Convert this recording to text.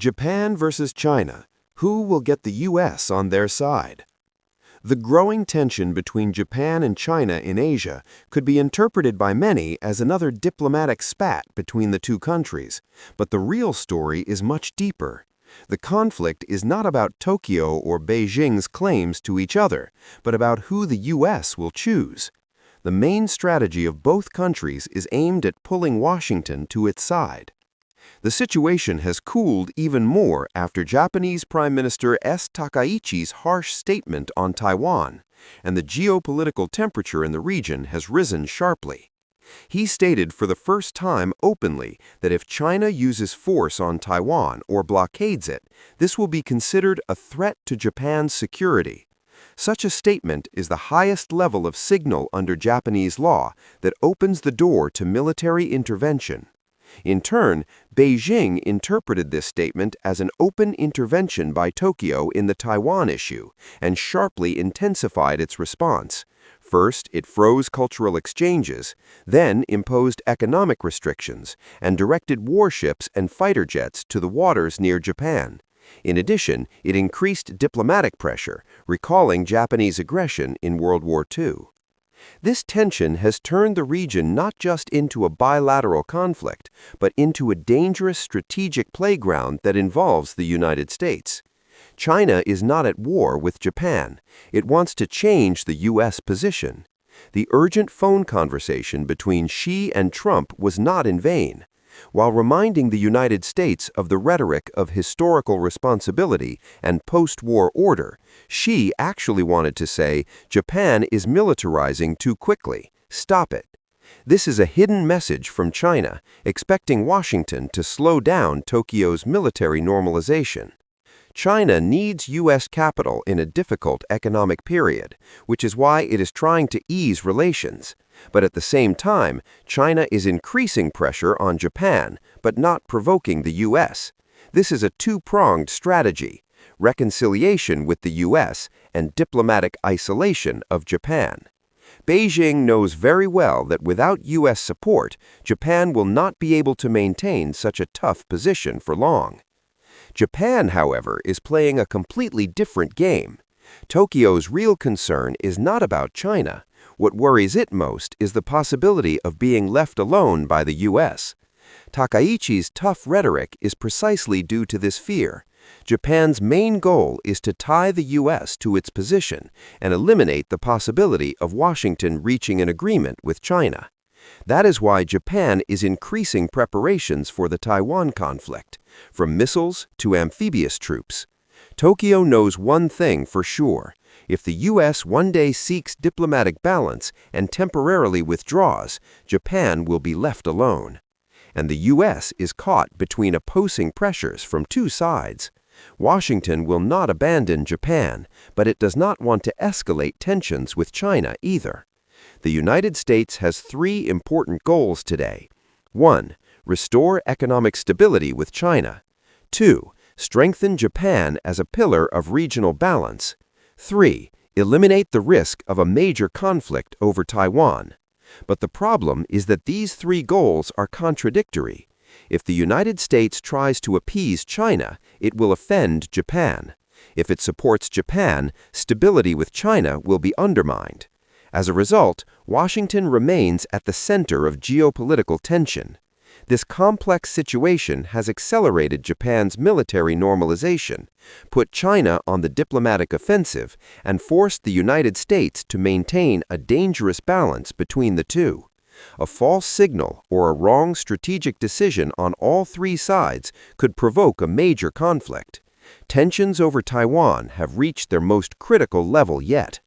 Japan versus China. Who will get the U.S. on their side? The growing tension between Japan and China in Asia could be interpreted by many as another diplomatic spat between the two countries, but the real story is much deeper. The conflict is not about Tokyo or Beijing's claims to each other, but about who the U.S. will choose. The main strategy of both countries is aimed at pulling Washington to its side. The situation has cooled even more after Japanese Prime Minister S. Takaichi's harsh statement on Taiwan, and the geopolitical temperature in the region has risen sharply. He stated for the first time openly that if China uses force on Taiwan or blockades it, this will be considered a threat to Japan's security. Such a statement is the highest level of signal under Japanese law that opens the door to military intervention. In turn, Beijing interpreted this statement as an open intervention by Tokyo in the Taiwan issue and sharply intensified its response. First, it froze cultural exchanges, then imposed economic restrictions, and directed warships and fighter jets to the waters near Japan. In addition, it increased diplomatic pressure, recalling Japanese aggression in World War II. This tension has turned the region not just into a bilateral conflict, but into a dangerous strategic playground that involves the United States. China is not at war with Japan. It wants to change the U.S. position. The urgent phone conversation between Xi and Trump was not in vain. While reminding the United States of the rhetoric of historical responsibility and post-war order, Xi actually wanted to say, Japan is militarizing too quickly. Stop it. This is a hidden message from China, expecting Washington to slow down Tokyo's military normalization. China needs U.S. capital in a difficult economic period, which is why it is trying to ease relations. But at the same time, China is increasing pressure on Japan, but not provoking the U.S. This is a two-pronged strategy: reconciliation with the U.S. and diplomatic isolation of Japan. Beijing knows very well that without U.S. support, Japan will not be able to maintain such a tough position for long. Japan, however, is playing a completely different game. Tokyo's real concern is not about China. What worries it most is the possibility of being left alone by the U.S. Takaichi's tough rhetoric is precisely due to this fear. Japan's main goal is to tie the U.S. to its position and eliminate the possibility of Washington reaching an agreement with China. That is why Japan is increasing preparations for the Taiwan conflict, from missiles to amphibious troops. Tokyo knows one thing for sure: if the U.S. one day seeks diplomatic balance and temporarily withdraws, Japan will be left alone. And the U.S. is caught between opposing pressures from two sides. Washington will not abandon Japan, but it does not want to escalate tensions with China either. The United States has three important goals today. 1. Restore economic stability with China. 2. Strengthen Japan as a pillar of regional balance. 3. Eliminate the risk of a major conflict over Taiwan. But the problem is that these three goals are contradictory. If the United States tries to appease China, it will offend Japan. If it supports Japan, stability with China will be undermined. As a result, Washington remains at the center of geopolitical tension. This complex situation has accelerated Japan's military normalization, put China on the diplomatic offensive, and forced the United States to maintain a dangerous balance between the two. A false signal or a wrong strategic decision on all three sides could provoke a major conflict. Tensions over Taiwan have reached their most critical level yet.